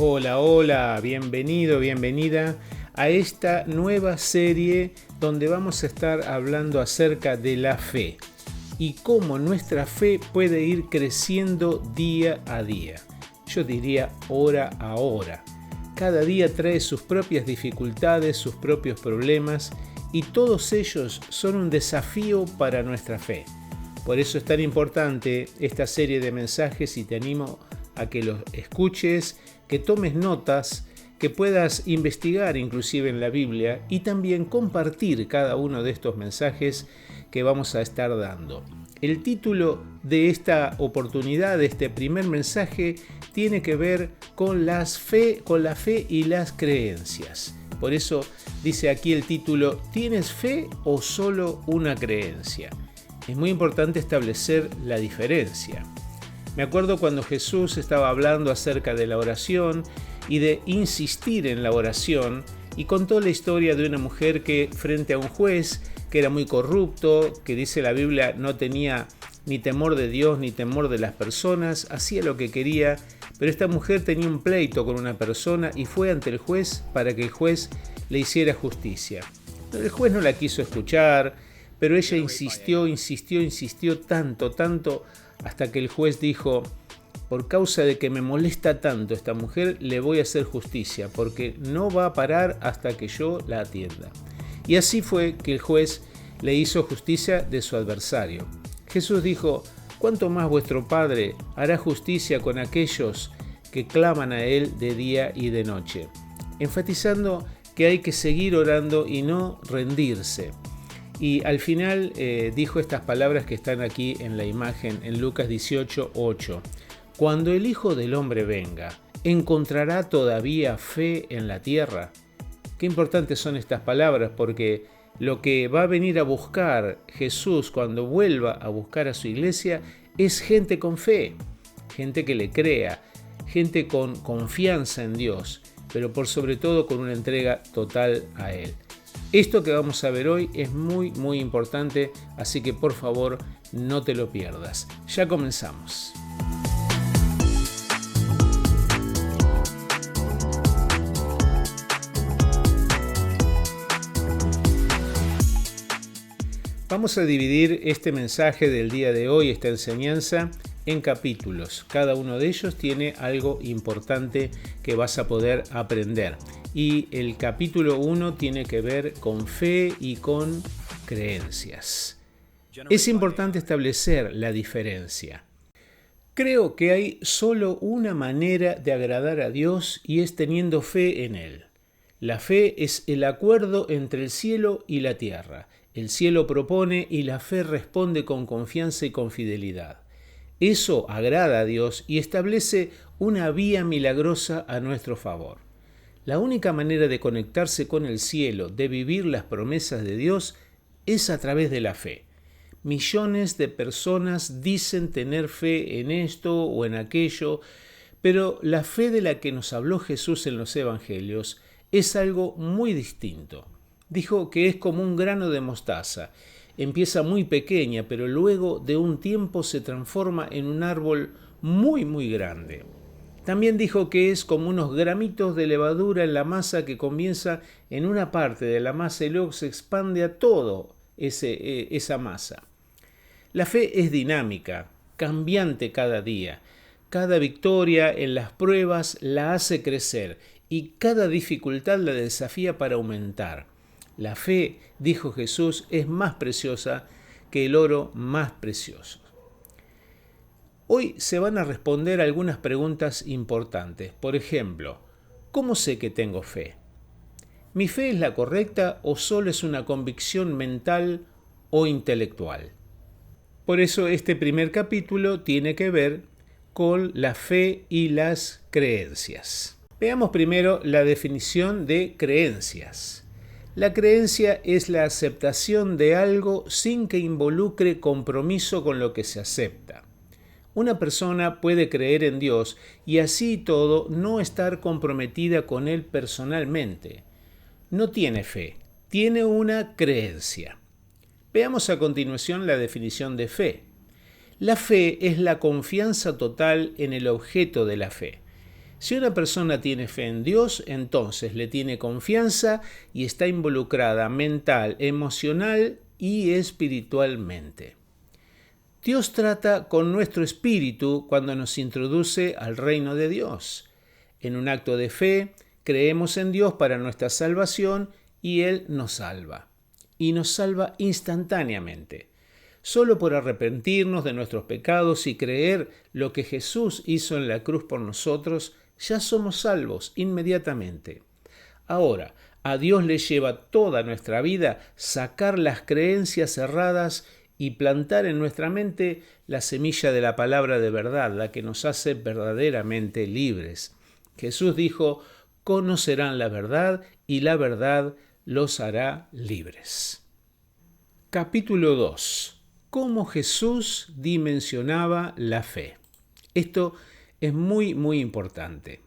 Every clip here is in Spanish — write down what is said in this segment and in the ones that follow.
Hola, hola, bienvenido, bienvenida a esta nueva serie donde vamos a estar hablando acerca de la fe y cómo nuestra fe puede ir creciendo día a día. Yo diría hora a hora. Cada día trae sus propias dificultades, sus propios problemas y todos ellos son un desafío para nuestra fe. Por eso es tan importante esta serie de mensajes y te animo a que los escuches, que tomes notas, que puedas investigar inclusive en la Biblia y también compartir cada uno de estos mensajes que vamos a estar dando. El título de esta oportunidad, de este primer mensaje, tiene que ver con la fe y las creencias. Por eso dice aquí el título, ¿tienes fe o solo una creencia? Es muy importante establecer la diferencia. Me acuerdo cuando Jesús estaba hablando acerca de la oración y de insistir en la oración y contó la historia de una mujer que frente a un juez que era muy corrupto, que dice la Biblia no tenía ni temor de Dios ni temor de las personas, hacía lo que quería, pero esta mujer tenía un pleito con una persona y fue ante el juez para que el juez le hiciera justicia. Pero el juez no la quiso escuchar, pero ella insistió tanto, hasta que el juez dijo, por causa de que me molesta tanto esta mujer, le voy a hacer justicia, porque no va a parar hasta que yo la atienda. Y así fue que el juez le hizo justicia de su adversario. Jesús dijo, ¿cuánto más vuestro Padre hará justicia con aquellos que claman a Él de día y de noche? Enfatizando que hay que seguir orando y no rendirse. Y al final dijo estas palabras que están aquí en la imagen, en Lucas 18:8. Cuando el Hijo del Hombre venga, ¿encontrará todavía fe en la tierra? Qué importantes son estas palabras, porque lo que va a venir a buscar Jesús cuando vuelva a buscar a su iglesia es gente con fe, gente que le crea, gente con confianza en Dios, pero por sobre todo con una entrega total a Él. Esto que vamos a ver hoy es muy importante, así que por favor no te lo pierdas. Ya comenzamos. Vamos a dividir este mensaje del día de hoy, esta enseñanza, en capítulos. Cada uno de ellos tiene algo importante que vas a poder aprender. Y el capítulo 1 tiene que ver con fe y con creencias. Es importante establecer la diferencia. Creo que hay solo una manera de agradar a Dios y es teniendo fe en Él. La fe es el acuerdo entre el cielo y la tierra. El cielo propone y la fe responde con confianza y con fidelidad. Eso agrada a Dios y establece una vía milagrosa a nuestro favor. La única manera de conectarse con el cielo, de vivir las promesas de Dios, es a través de la fe. Millones de personas dicen tener fe en esto o en aquello, pero la fe de la que nos habló Jesús en los Evangelios es algo muy distinto. Dijo que es como un grano de mostaza. Empieza muy pequeña, pero luego de un tiempo se transforma en un árbol muy grande. También dijo que es como unos gramitos de levadura en la masa que comienza en una parte de la masa y luego se expande a todo esa masa. La fe es dinámica, cambiante cada día. Cada victoria en las pruebas la hace crecer y cada dificultad la desafía para aumentar. La fe, dijo Jesús, es más preciosa que el oro más precioso. Hoy se van a responder algunas preguntas importantes. Por ejemplo, ¿cómo sé que tengo fe? ¿Mi fe es la correcta o solo es una convicción mental o intelectual? Por eso este primer capítulo tiene que ver con la fe y las creencias. Veamos primero la definición de creencias. La creencia es la aceptación de algo sin que involucre compromiso con lo que se acepta. Una persona puede creer en Dios y así todo no estar comprometida con Él personalmente. No tiene fe, tiene una creencia. Veamos a continuación la definición de fe. La fe es la confianza total en el objeto de la fe. Si una persona tiene fe en Dios, entonces le tiene confianza y está involucrada mental, emocional y espiritualmente. Dios trata con nuestro espíritu cuando nos introduce al reino de Dios. En un acto de fe, creemos en Dios para nuestra salvación y Él nos salva. Y nos salva instantáneamente. Solo por arrepentirnos de nuestros pecados y creer lo que Jesús hizo en la cruz por nosotros, ya somos salvos inmediatamente. Ahora, a Dios le lleva toda nuestra vida sacar las creencias erradas y plantar en nuestra mente la semilla de la palabra de verdad, la que nos hace verdaderamente libres. Jesús dijo: conocerán la verdad y la verdad los hará libres. Capítulo 2. Cómo Jesús dimensionaba la fe. Esto es muy importante.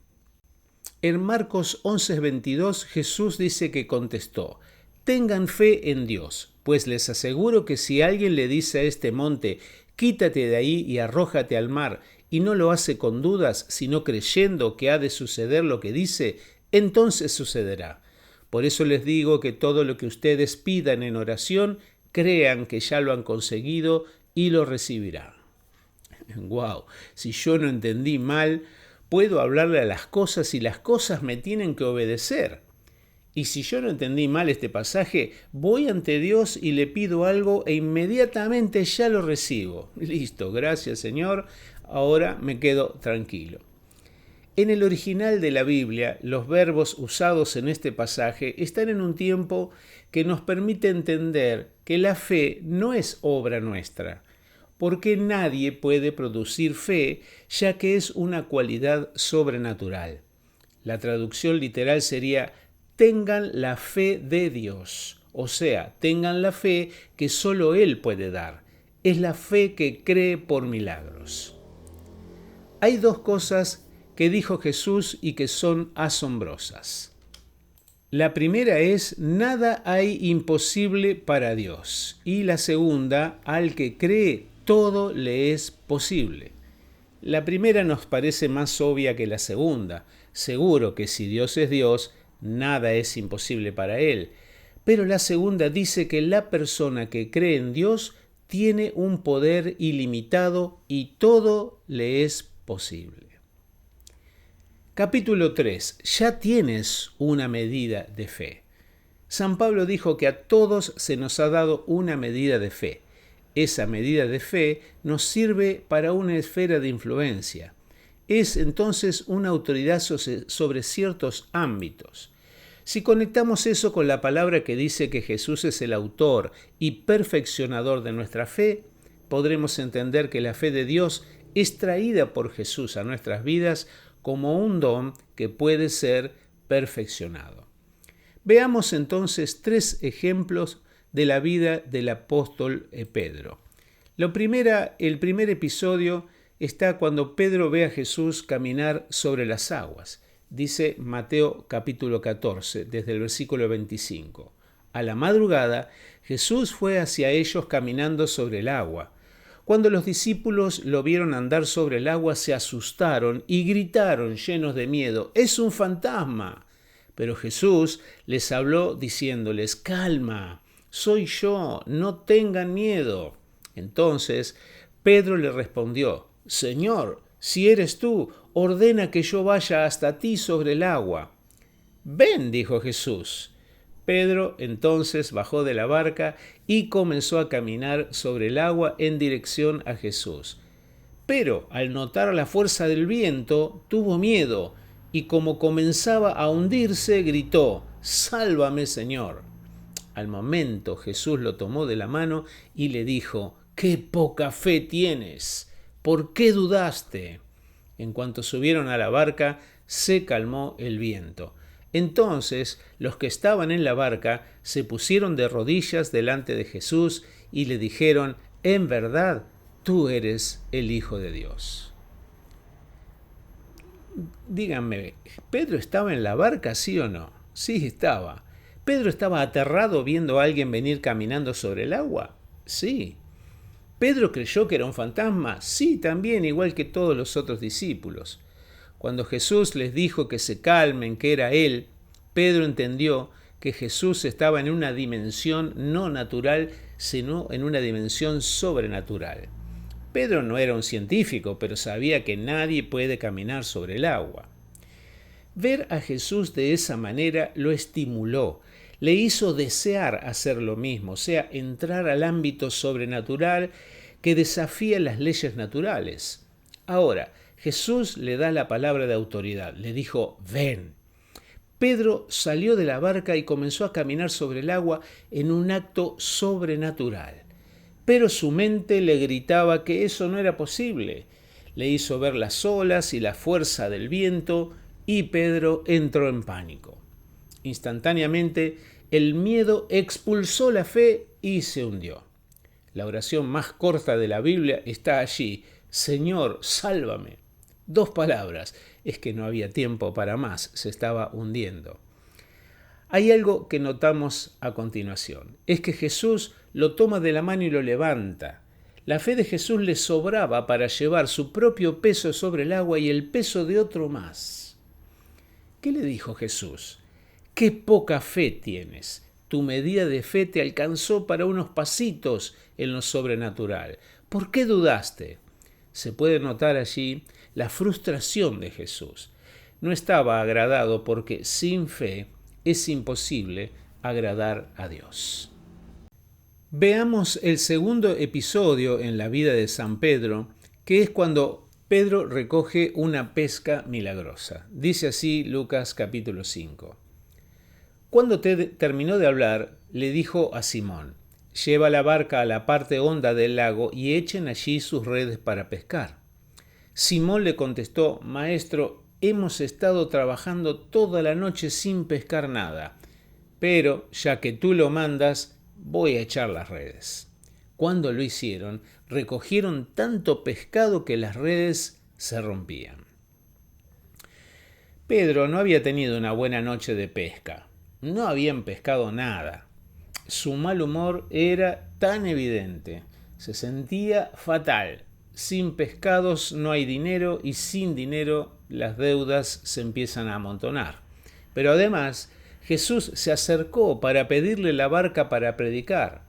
En Marcos 11:22 Jesús dice que contestó: tengan fe en Dios, pues les aseguro que si alguien le dice a este monte, quítate de ahí y arrójate al mar, y no lo hace con dudas, sino creyendo que ha de suceder lo que dice, entonces sucederá. Por eso les digo que todo lo que ustedes pidan en oración, crean que ya lo han conseguido y lo recibirán. Wow, si yo no entendí mal, puedo hablarle a las cosas y las cosas me tienen que obedecer. Y si yo no entendí mal este pasaje, voy ante Dios y le pido algo e inmediatamente ya lo recibo. Listo, gracias Señor, ahora me quedo tranquilo. En el original de la Biblia, los verbos usados en este pasaje están en un tiempo que nos permite entender que la fe no es obra nuestra, porque nadie puede producir fe, ya que es una cualidad sobrenatural. La traducción literal sería: tengan la fe de Dios, o sea, tengan la fe que solo Él puede dar. Es la fe que cree por milagros. Hay dos cosas que dijo Jesús y que son asombrosas. La primera es: nada hay imposible para Dios. Y la segunda: al que cree, todo le es posible. La primera nos parece más obvia que la segunda. Seguro que si Dios es Dios, nada es imposible para Él. Pero la segunda dice que la persona que cree en Dios tiene un poder ilimitado y todo le es posible. Capítulo 3. Ya tienes una medida de fe. San Pablo dijo que a todos se nos ha dado una medida de fe. Esa medida de fe nos sirve para una esfera de influencia. Es entonces una autoridad sobre ciertos ámbitos. Si conectamos eso con la palabra que dice que Jesús es el autor y perfeccionador de nuestra fe, podremos entender que la fe de Dios es traída por Jesús a nuestras vidas como un don que puede ser perfeccionado. Veamos entonces 3 ejemplos de la vida del apóstol Pedro. El primer episodio está cuando Pedro ve a Jesús caminar sobre las aguas. Dice Mateo capítulo 14, desde el versículo 25. A la madrugada, Jesús fue hacia ellos caminando sobre el agua. Cuando los discípulos lo vieron andar sobre el agua, se asustaron y gritaron llenos de miedo: ¡es un fantasma! Pero Jesús les habló diciéndoles: calma, soy yo, no tengan miedo. Entonces Pedro le respondió: Señor, si eres tú, ordena que yo vaya hasta ti sobre el agua. Ven, dijo Jesús. Pedro entonces bajó de la barca y comenzó a caminar sobre el agua en dirección a Jesús. Pero al notar la fuerza del viento, tuvo miedo y como comenzaba a hundirse, gritó: ¡Sálvame, Señor! Al momento Jesús lo tomó de la mano y le dijo: ¡qué poca fe tienes! ¿Por qué dudaste? En cuanto subieron a la barca, se calmó el viento. Entonces los que estaban en la barca se pusieron de rodillas delante de Jesús y le dijeron: en verdad, tú eres el Hijo de Dios. Díganme, ¿Pedro estaba en la barca, sí o no? Sí, estaba. ¿Pedro estaba aterrado viendo a alguien venir caminando sobre el agua? Sí. ¿Pedro creyó que era un fantasma? Sí, también, igual que todos los otros discípulos. Cuando Jesús les dijo que se calmen, que era Él, Pedro entendió que Jesús estaba en una dimensión no natural, sino en una dimensión sobrenatural. Pedro no era un científico, pero sabía que nadie puede caminar sobre el agua. Ver a Jesús de esa manera lo estimuló, le hizo desear hacer lo mismo, o sea, entrar al ámbito sobrenatural que desafía las leyes naturales. Ahora, Jesús le da la palabra de autoridad, le dijo, ven. Pedro salió de la barca y comenzó a caminar sobre el agua en un acto sobrenatural. Pero su mente le gritaba que eso no era posible. Le hizo ver las olas y la fuerza del viento y Pedro entró en pánico. Instantáneamente, el miedo expulsó la fe y se hundió. La oración más corta de la Biblia está allí. Señor, sálvame. 2 palabras. Es que no había tiempo para más. Se estaba hundiendo. Hay algo que notamos a continuación. Es que Jesús lo toma de la mano y lo levanta. La fe de Jesús le sobraba para llevar su propio peso sobre el agua y el peso de otro más. ¿Qué le dijo Jesús? ¡Qué poca fe tienes! Tu medida de fe te alcanzó para unos pasitos en lo sobrenatural. ¿Por qué dudaste? Se puede notar allí la frustración de Jesús. No estaba agradado porque sin fe es imposible agradar a Dios. Veamos el segundo episodio en la vida de San Pedro, que es cuando Pedro recoge una pesca milagrosa. Dice así Lucas capítulo 5. Cuando terminó de hablar, le dijo a Simón, lleva la barca a la parte honda del lago y echen allí sus redes para pescar. Simón le contestó, Maestro, hemos estado trabajando toda la noche sin pescar nada, pero ya que tú lo mandas, voy a echar las redes. Cuando lo hicieron, recogieron tanto pescado que las redes se rompían. Pedro no había tenido una buena noche de pesca. No habían pescado nada. Su mal humor era tan evidente. Se sentía fatal. Sin pescados no hay dinero y sin dinero las deudas se empiezan a amontonar. Pero además, Jesús se acercó para pedirle la barca para predicar.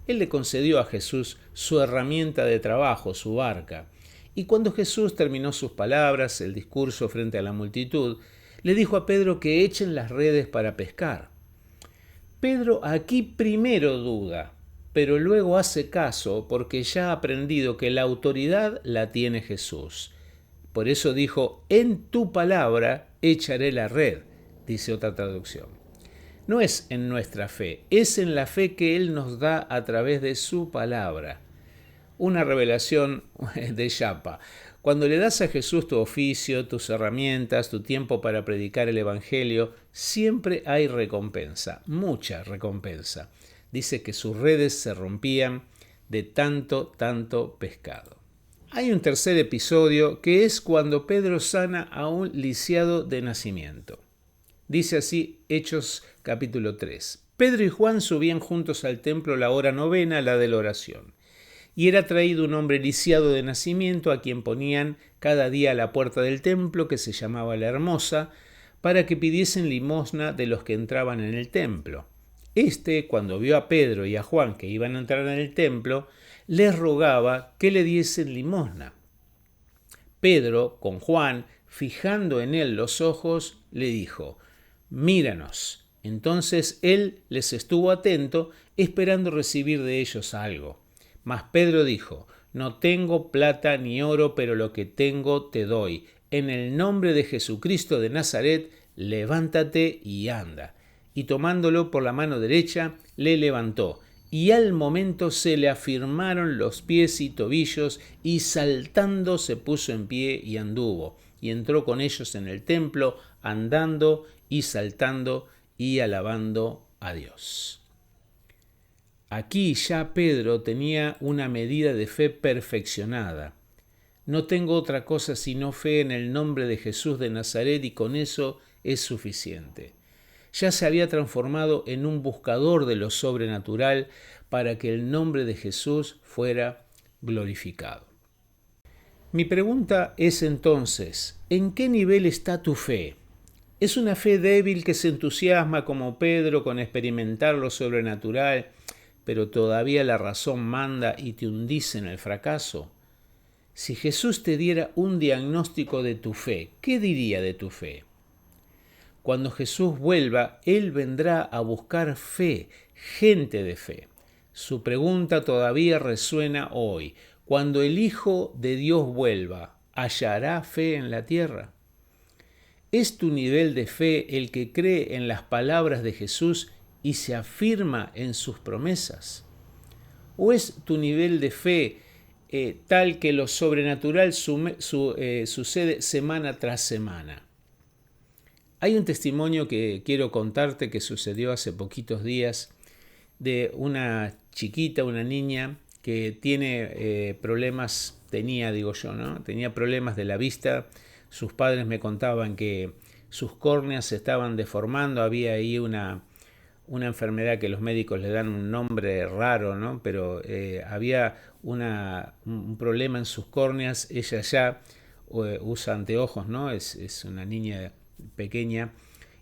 Él le concedió a Jesús su herramienta de trabajo, su barca. Y cuando Jesús terminó sus palabras, el discurso frente a la multitud, le dijo a Pedro que echen las redes para pescar. Pedro aquí primero duda, pero luego hace caso porque ya ha aprendido que la autoridad la tiene Jesús. Por eso dijo, en tu palabra echaré la red, dice otra traducción. No es en nuestra fe, es en la fe que Él nos da a través de su palabra. Una revelación de Yapa. Cuando le das a Jesús tu oficio, tus herramientas, tu tiempo para predicar el Evangelio, siempre hay recompensa, mucha recompensa. Dice que sus redes se rompían de tanto pescado. Hay un tercer episodio que es cuando Pedro sana a un lisiado de nacimiento. Dice así Hechos capítulo 3. Pedro y Juan subían juntos al templo la hora novena, la de la oración. Y era traído un hombre lisiado de nacimiento a quien ponían cada día a la puerta del templo, que se llamaba La Hermosa, para que pidiesen limosna de los que entraban en el templo. Cuando vio a Pedro y a Juan que iban a entrar en el templo, les rogaba que le diesen limosna. Pedro, con Juan, fijando en él los ojos, le dijo, míranos. Entonces él les estuvo atento, esperando recibir de ellos algo. Mas Pedro dijo, no tengo plata ni oro, pero lo que tengo te doy. En el nombre de Jesucristo de Nazaret, levántate y anda. Y tomándolo por la mano derecha, le levantó. Y al momento se le afirmaron los pies y tobillos, y saltando se puso en pie y anduvo. Y entró con ellos en el templo, andando y saltando y alabando a Dios. Aquí ya Pedro tenía una medida de fe perfeccionada. No tengo otra cosa sino fe en el nombre de Jesús de Nazaret y con eso es suficiente. Ya se había transformado en un buscador de lo sobrenatural para que el nombre de Jesús fuera glorificado. Mi pregunta es entonces, ¿en qué nivel está tu fe? ¿Es una fe débil que se entusiasma como Pedro con experimentar lo sobrenatural, pero todavía la razón manda y te hundís en el fracaso? Si Jesús te diera un diagnóstico de tu fe, ¿qué diría de tu fe? Cuando Jesús vuelva, Él vendrá a buscar fe, gente de fe. Su pregunta todavía resuena hoy. Cuando el Hijo de Dios vuelva, ¿hallará fe en la tierra? ¿Es tu nivel de fe el que cree en las palabras de Jesús y se afirma en sus promesas? ¿O es tu nivel de fe tal que lo sobrenatural sucede semana tras semana? Hay un testimonio que quiero contarte que sucedió hace poquitos días de una chiquita, una niña que tenía problemas de la vista. Sus padres me contaban que sus córneas se estaban deformando, había ahí una enfermedad que los médicos le dan un nombre raro, ¿no? Pero había un problema en sus córneas. Ella ya usa anteojos, ¿no? Es una niña pequeña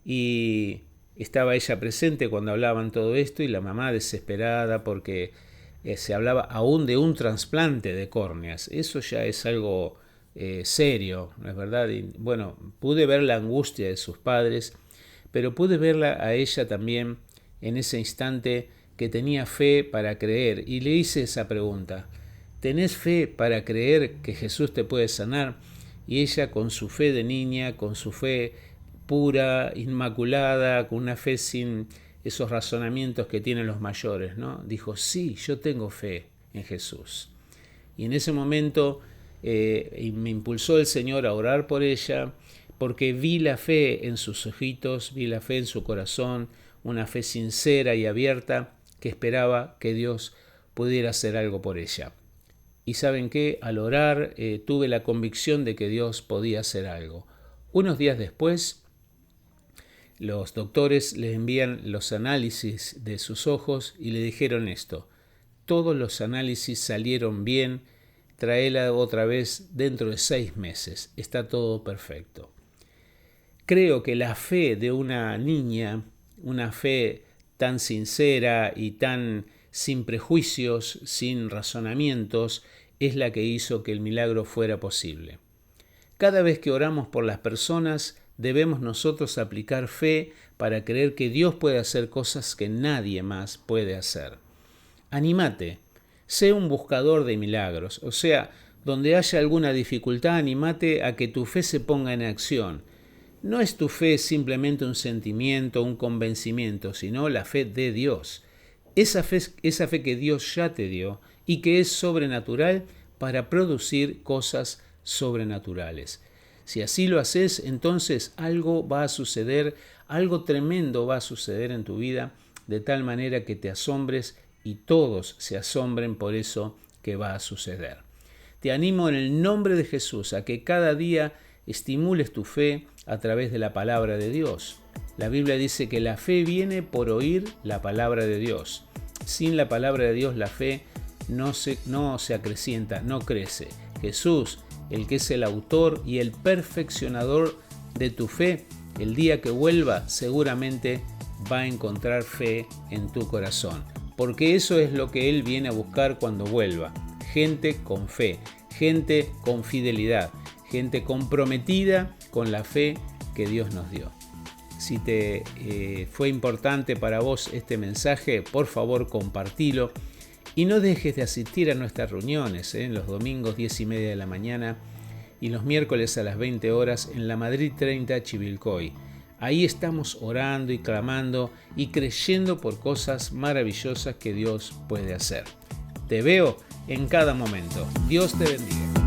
y estaba ella presente cuando hablaban todo esto y la mamá desesperada porque se hablaba aún de un trasplante de córneas. Eso ya es algo serio, ¿no es verdad? Y bueno, pude ver la angustia de sus padres, pero pude verla a ella también en ese instante que tenía fe para creer y le hice esa pregunta: ¿tenés fe para creer que Jesús te puede sanar? Y ella, con su fe de niña, con su fe pura, inmaculada, con una fe sin esos razonamientos que tienen los mayores, ¿no? Dijo: sí, yo tengo fe en Jesús. Y en ese momento me impulsó el Señor a orar por ella, porque vi la fe en sus ojitos, vi la fe en su corazón, una fe sincera y abierta que esperaba que Dios pudiera hacer algo por ella. Y ¿saben qué? Al orar tuve la convicción de que Dios podía hacer algo. Unos días después, los doctores le envían los análisis de sus ojos y le dijeron esto: todos los análisis salieron bien, tráela otra vez dentro de 6 meses, está todo perfecto. Creo que la fe de una niña, una fe tan sincera y tan sin prejuicios, sin razonamientos, es la que hizo que el milagro fuera posible. Cada vez que oramos por las personas, debemos nosotros aplicar fe para creer que Dios puede hacer cosas que nadie más puede hacer. Anímate, sé un buscador de milagros, o sea, donde haya alguna dificultad, anímate a que tu fe se ponga en acción. No es tu fe simplemente un sentimiento, un convencimiento, sino la fe de Dios. Esa fe que Dios ya te dio y que es sobrenatural para producir cosas sobrenaturales. Si así lo haces, entonces algo va a suceder, algo tremendo va a suceder en tu vida, de tal manera que te asombres y todos se asombren por eso que va a suceder. Te animo en el nombre de Jesús a que cada día estimules tu fe a través de la palabra de Dios. La Biblia dice que la fe viene por oír la palabra de Dios. Sin la palabra de Dios la fe no se acrecienta, no crece. Jesús, el que es el autor y el perfeccionador de tu fe, el día que vuelva seguramente va a encontrar fe en tu corazón, porque eso es lo que Él viene a buscar cuando vuelva: gente con fe, gente con fidelidad, gente comprometida con la fe que Dios nos dio. Si te fue importante para vos este mensaje, por favor compartilo y no dejes de asistir a nuestras reuniones los domingos 10:30 de la mañana y los miércoles a las 20 horas en la Madrid 30 Chivilcoy. Ahí estamos orando y clamando y creyendo por cosas maravillosas que Dios puede hacer. Te veo en cada momento. Dios te bendiga.